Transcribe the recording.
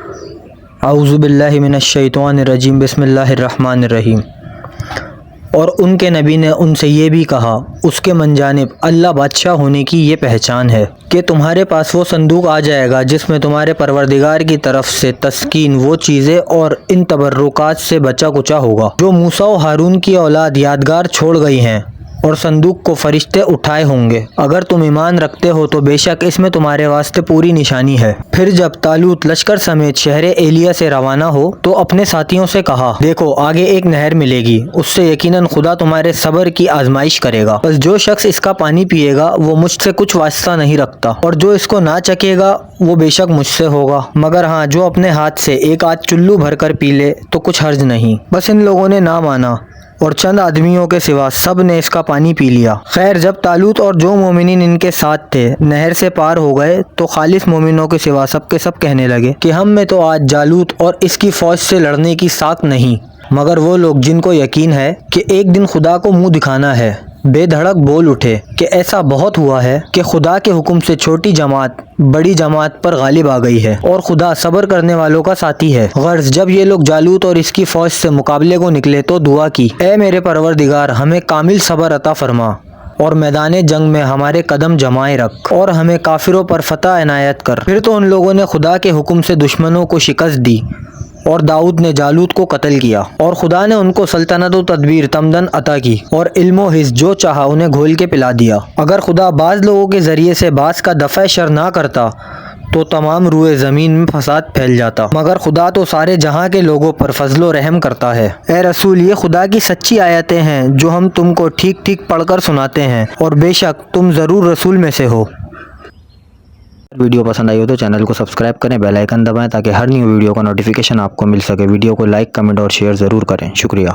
اعوذ باللہ من الشیطان الرجیم، بسم اللہ الرحمن الرحیم۔ اور ان کے نبی نے ان سے یہ بھی کہا، اس کے من جانب اللہ بادشاہ ہونے کی یہ پہچان ہے کہ تمہارے پاس وہ صندوق آ جائے گا جس میں تمہارے پروردگار کی طرف سے تسکین، وہ چیزیں اور ان تبرکات سے بچا کچا ہوگا جو موسیٰ و ہارون کی اولاد یادگار چھوڑ گئی ہیں، اور صندوق کو فرشتے اٹھائے ہوں گے۔ اگر تم ایمان رکھتے ہو تو بے شک اس میں تمہارے واسطے پوری نشانی ہے۔ پھر جب طالوت لشکر سمیت شہر ایلیا سے روانہ ہو تو اپنے ساتھیوں سے کہا، دیکھو آگے ایک نہر ملے گی، اس سے یقیناً خدا تمہارے صبر کی آزمائش کرے گا، بس جو شخص اس کا پانی پیے گا وہ مجھ سے کچھ واسطہ نہیں رکھتا، اور جو اس کو نہ چکے گا وہ بے شک مجھ سے ہوگا، مگر ہاں جو اپنے ہاتھ سے ایک آدھ چلو بھر کر پی لے تو کچھ حرج نہیں۔ بس ان لوگوں نے نہ مانا، اور چند آدمیوں کے سوا سب نے اس کا پانی پی لیا۔ خیر جب طالوت اور جو مومنین ان کے ساتھ تھے نہر سے پار ہو گئے تو خالص مومنوں کے سوا سب کے سب کہنے لگے کہ ہم میں تو آج جالوت اور اس کی فوج سے لڑنے کی ساکھ نہیں، مگر وہ لوگ جن کو یقین ہے کہ ایک دن خدا کو منہ دکھانا ہے بے دھڑک بول اٹھے کہ ایسا بہت ہوا ہے کہ خدا کے حکم سے چھوٹی جماعت بڑی جماعت پر غالب آ گئی ہے، اور خدا صبر کرنے والوں کا ساتھی ہے۔ غرض جب یہ لوگ جالوت اور اس کی فوج سے مقابلے کو نکلے تو دعا کی، اے میرے پروردگار ہمیں کامل صبر عطا فرما، اور میدان جنگ میں ہمارے قدم جمائے رکھ، اور ہمیں کافروں پر فتح عنایت کر۔ پھر تو ان لوگوں نے خدا کے حکم سے دشمنوں کو شکست دی، اور داؤد نے جالوت کو قتل کیا، اور خدا نے ان کو سلطنت و تدبیر تمدن عطا کی، اور علم و حفظ جو چاہا انہیں گھول کے پلا دیا۔ اگر خدا بعض لوگوں کے ذریعے سے بعض کا دفع شر نہ کرتا تو تمام روئے زمین میں فساد پھیل جاتا، مگر خدا تو سارے جہاں کے لوگوں پر فضل و رحم کرتا ہے۔ اے رسول یہ خدا کی سچی آیتیں ہیں جو ہم تم کو ٹھیک ٹھیک پڑھ کر سناتے ہیں، اور بے شک تم ضرور رسول میں سے ہو۔ ویڈیو پسند آئی ہو تو چینل کو سبسکرائب کریں، بیل آئیکن دبائیں تاکہ ہر نیو ویڈیو کا نوٹیفیکیشن آپ کو مل سکے۔ ویڈیو کو لائک، کمنٹ اور شیئر ضرور کریں۔ شکریہ۔